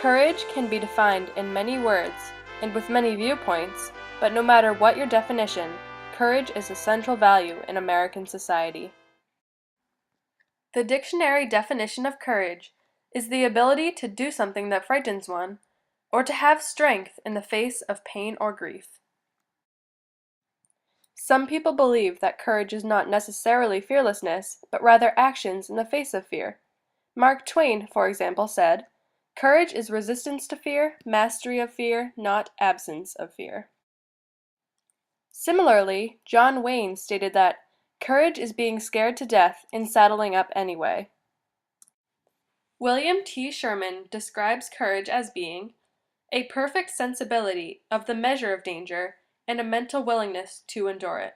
Courage can be defined in many words and with many viewpoints, but no matter what your definition, courage is a central value in American society. The dictionary definition of courage is the ability to do something that frightens one, or to have strength in the face of pain or grief. Some people believe that courage is not necessarily fearlessness, but rather actions in the face of fear. Mark Twain, for example, said, "Courage is resistance to fear, mastery of fear, not absence of fear." Similarly, John Wayne stated that, "Courage is being scared to death and saddling up anyway." William T. Sherman describes courage as being a perfect sensibility of the measure of danger and a mental willingness to endure it.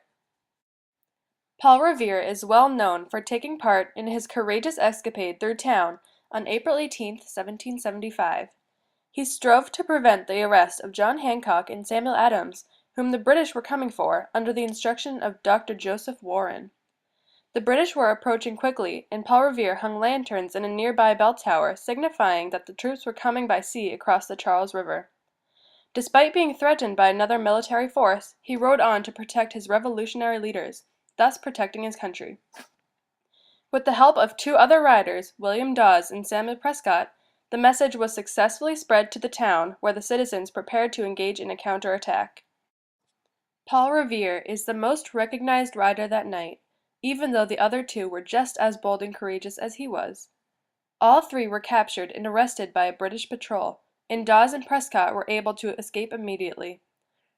Paul Revere is well known for taking part in his courageous escapade through town on April 18, 1775. He strove to prevent the arrest of John Hancock and Samuel Adams, whom the British were coming for, under the instruction of Dr. Joseph Warren. The British were approaching quickly, and Paul Revere hung lanterns in a nearby bell tower, signifying that the troops were coming by sea across the Charles River. Despite being threatened by another military force, he rode on to protect his revolutionary leaders, thus protecting his country. With the help of two other riders, William Dawes and Samuel Prescott, the message was successfully spread to the town, where the citizens prepared to engage in a counterattack. Paul Revere is the most recognized rider that night, even though the other two were just as bold and courageous as he was. All three were captured and arrested by a British patrol, and Dawes and Prescott were able to escape immediately.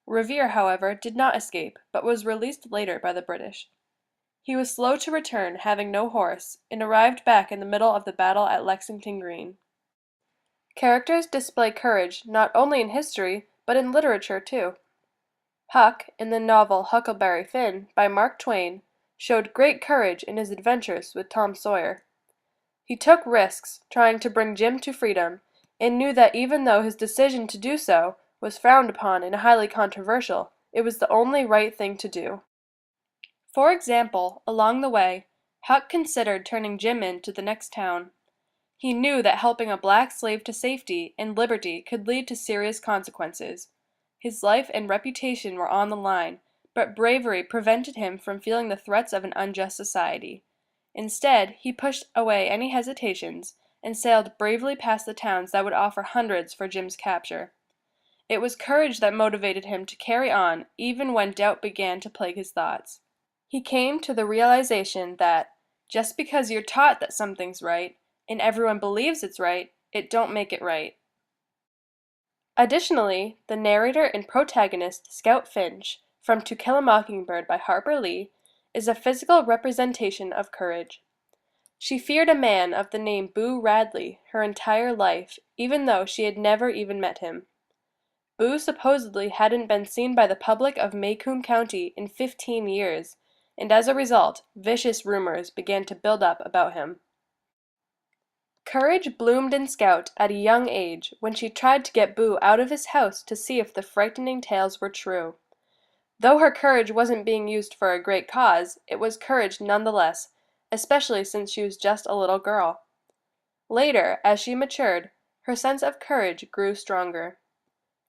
Revere, however, did not escape, but was released later by the British. He was slow to return, having no horse, and arrived back in the middle of the battle at Lexington Green. Characters display courage not only in history, but in literature too. Huck, in the novel Huckleberry Finn by Mark Twain, showed great courage in his adventures with Tom Sawyer. He took risks, trying to bring Jim to freedom, and knew that even though his decision to do so was frowned upon and highly controversial, it was the only right thing to do. For example, along the way, Huck considered turning Jim in to the next town. He knew that helping a black slave to safety and liberty could lead to serious consequences. His life and reputation were on the line, but bravery prevented him from feeling the threats of an unjust society. Instead, he pushed away any hesitations and sailed bravely past the towns that would offer hundreds for Jim's capture. It was courage that motivated him to carry on even when doubt began to plague his thoughts. He came to the realization that, just because you're taught that something's right, and everyone believes it's right, it don't make it right. Additionally, the narrator and protagonist Scout Finch, from To Kill a Mockingbird by Harper Lee, is a physical representation of courage. She feared a man of the name Boo Radley her entire life, even though she had never even met him. Boo supposedly hadn't been seen by the public of Macomb County in 15 years, and as a result, vicious rumors began to build up about him. Courage bloomed in Scout at a young age when she tried to get Boo out of his house to see if the frightening tales were true. Though her courage wasn't being used for a great cause, it was courage nonetheless, especially since she was just a little girl. Later, as she matured, her sense of courage grew stronger.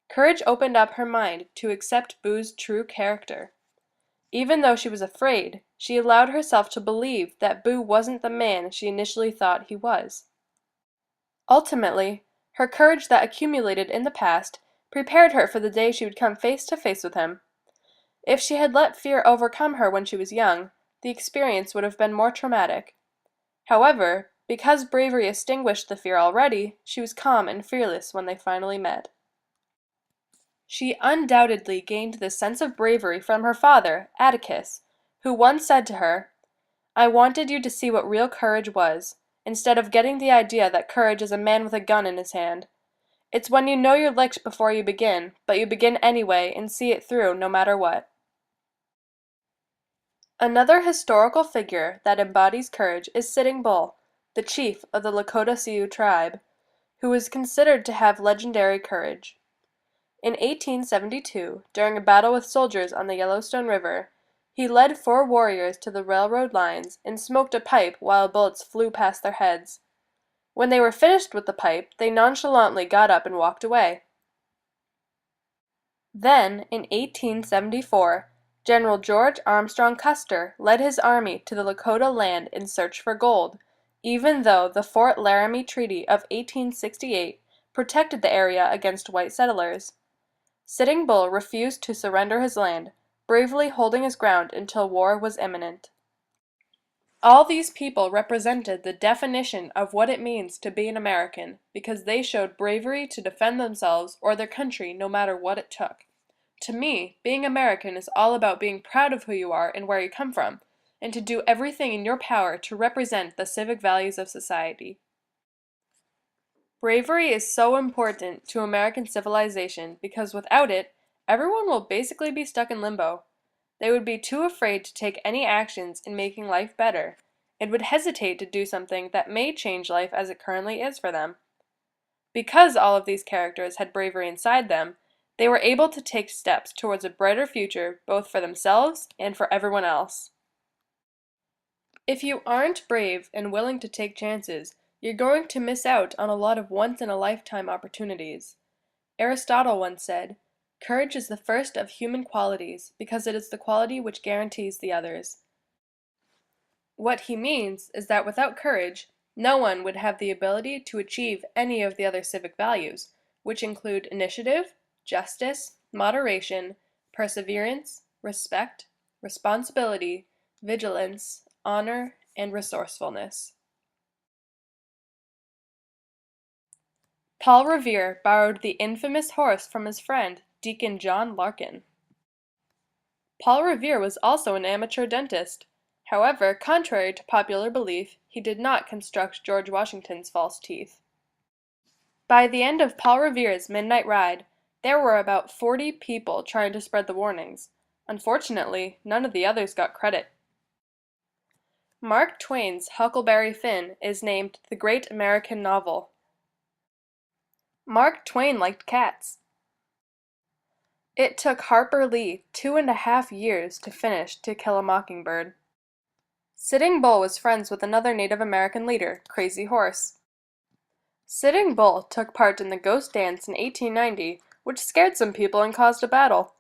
Courage opened up her mind to accept Boo's true character. Even though she was afraid, she allowed herself to believe that Boo wasn't the man she initially thought he was. Ultimately, her courage that accumulated in the past prepared her for the day she would come face to face with him. If she had let fear overcome her when she was young, the experience would have been more traumatic. However, because bravery extinguished the fear already, she was calm and fearless when they finally met. She undoubtedly gained this sense of bravery from her father, Atticus, who once said to her, "I wanted you to see what real courage was, instead of getting the idea that courage is a man with a gun in his hand. It's when you know you're licked before you begin, but you begin anyway and see it through no matter what." Another historical figure that embodies courage is Sitting Bull, the chief of the Lakota Sioux tribe, who was considered to have legendary courage. In 1872, during a battle with soldiers on the Yellowstone River, he led 4 warriors to the railroad lines and smoked a pipe while bullets flew past their heads. When they were finished with the pipe, they nonchalantly got up and walked away. Then, in 1874, General George Armstrong Custer led his army to the Lakota land in search for gold, even though the Fort Laramie Treaty of 1868 protected the area against white settlers. Sitting Bull refused to surrender his land, bravely holding his ground until war was imminent. All these people represented the definition of what it means to be an American, because they showed bravery to defend themselves or their country no matter what it took. To me, being American is all about being proud of who you are and where you come from, and to do everything in your power to represent the civic values of society. Bravery is so important to American civilization because without it, everyone will basically be stuck in limbo. They would be too afraid to take any actions in making life better, and would hesitate to do something that may change life as it currently is for them. Because all of these characters had bravery inside them, they were able to take steps towards a brighter future both for themselves and for everyone else. If you aren't brave and willing to take chances, you're going to miss out on a lot of once-in-a-lifetime opportunities. Aristotle once said, "Courage is the first of human qualities because it is the quality which guarantees the others." What he means is that without courage, no one would have the ability to achieve any of the other civic values, which include initiative, justice, moderation, perseverance, respect, responsibility, vigilance, honor, and resourcefulness. Paul Revere borrowed the infamous horse from his friend, Deacon John Larkin. Paul Revere was also an amateur dentist. However, contrary to popular belief, he did not construct George Washington's false teeth. By the end of Paul Revere's midnight ride, there were about 40 people trying to spread the warnings. Unfortunately, none of the others got credit. Mark Twain's Huckleberry Finn is named the Great American Novel. Mark Twain liked cats. It took Harper Lee 2.5 years to finish To Kill a Mockingbird. Sitting Bull was friends with another Native American leader, Crazy Horse. Sitting Bull took part in the Ghost Dance in 1890, which scared some people and caused a battle.